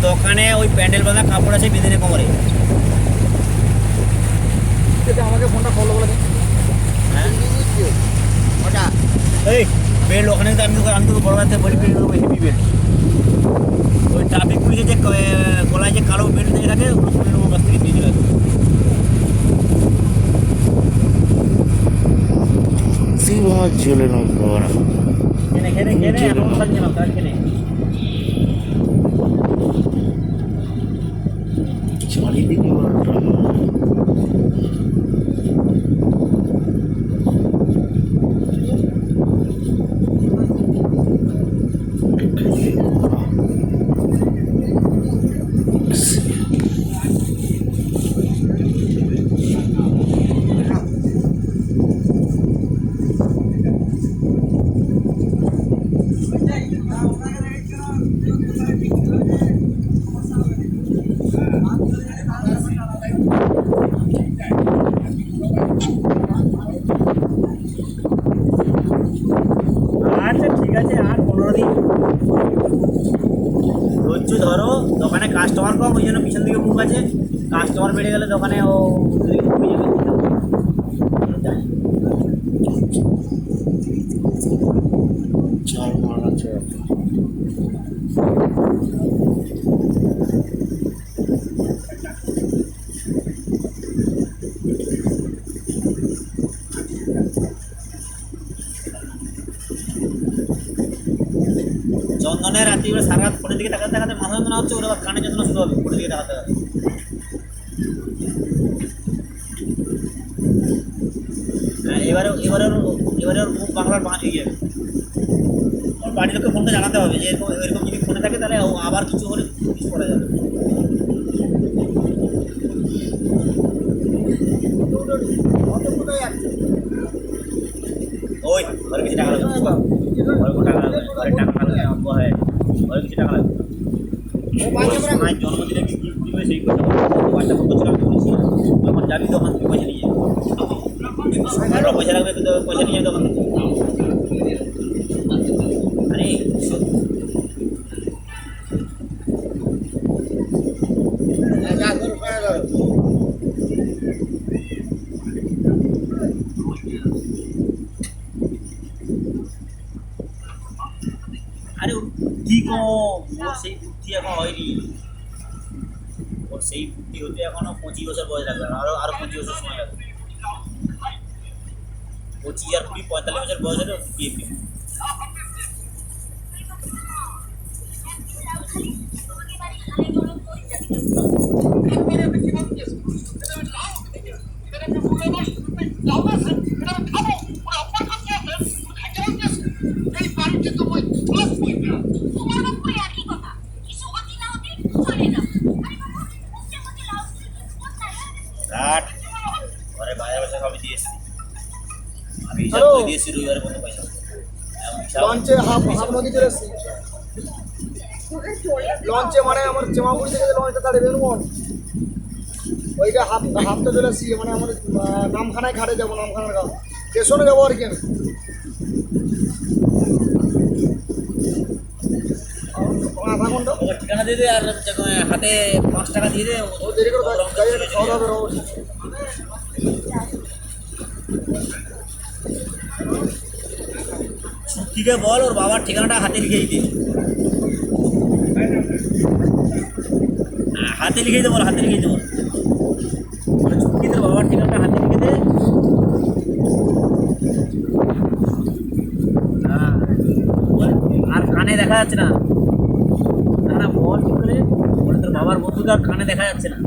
দোকানে ওই প্যান্ডেল বাঁধা কাপড় আছে বেঁধে নে কোমরে। আমাকে ফোনটা ফলো বলে দিন। হ্যাঁ ওটা এই বেল্ট ওখানে তো আমি তো বড় হাতে বলি বেল্ট হেভি বেল্ট। ওই ট্রাফিক পুলিশের যে গলায় যে কালো বেল্ট দিয়ে থাকে ওগুলো খুলে নেবো কাছ থেকে দিয়ে দিলে। সিংহ ঝুলে নেবো খেনে খেনে খেনে এখন থাকছে না তার খেনে চারিদিকে আচ্ছা ঠিক আছে আর 15 দিন ধৈর্য ধরো। দোকানে কাস্টমার কম ওই জন্য পিছন দিকে মুখ আছে। কাস্টমার বেড়ে গেলে দোকানে ও হয়ে যাবে। চার মারা আছে চন্দনের রাত্রি করে সারা রাত ফোনের দিকে তাকাতে তাকাতে মাথা যন্ত্রণা হচ্ছে, ওরা কানে যন্ত্রণা শুরু হবে ফোনের দিকে তাকাতে হবে। হ্যাঁ এবারে ওর মুখ বাংলার পাঁচ হয়ে যাবে। ওর বাড়ির লোককে ফোনটা জানাতে হবে যে এরকম এরকম যদি ফোনে থাকে তাহলে ও আবার কিছু হলে কিছু করা যাবে। ওই ঘরে কিছু টাকা লাগবে, ঘরে টাকা লাগবে, ঘরে টাকা লাগবে অল্প হয়, ঘরে কিছু টাকা লাগবে। মায়ের জন্মদিনে কি গিফট দিবে সেই কথা বাচ্চা ফোন করছিল, আমি বলেছি যখন যাবি তখন তুই পয়সা নিয়ে যাবি। ঘরে পয়সা লাগবে কিন্তু পয়সা নিয়ে যাবে তখন। আরে আরে বুদ্ধি কম, ওর সেই বুদ্ধি এখন হয়নি। ওর সেই বুদ্ধি হতে এখনো 25 বছর বয়স লাগবে, আরো 25 বছর সময় লাগবে। 25 আর 20 45 বছর বয়স হলে বিয়ে দিবে। রাট ঘরে বাইরে বসে সবই দিয়ে এসছি আমি, হিসাব করে দিয়েছি রবিবারে কত পয়সা লঞ্চে হাফ নদী চলে এসেছি। লঞ্চে মানে আমার চেমাপুরি থেকে লঞ্চটা দাঁড়িয়ে বেরোবন ওইটা হাফটা চলে এসেছি। মানে আমার নামখানায় ঘাটে যাবো, নামখানার ঘাট স্টেশনে যাবো আর কি। আমি আধা ঘন্টা ঠিকানা দিয়ে দে আর হাতে 5 টাকা দিয়ে দে। ও দেরি করে খাওয়া দাওয়া বেরোবো। সুক্তিকে বল ওর বাবার ঠিকানাটা হাতে লিখে দিতে, হাতে লিখে দিতে বল, হাতে লিখে দিতে বল। সুক্তিদের বাবার ঠিকানাটা হাতে লিখে দে। হ্যাঁ আর কানে দেখা যাচ্ছে না, না না বল কি করে বলে তোর বাবার বন্ধুকে আর কানে দেখা যাচ্ছে না।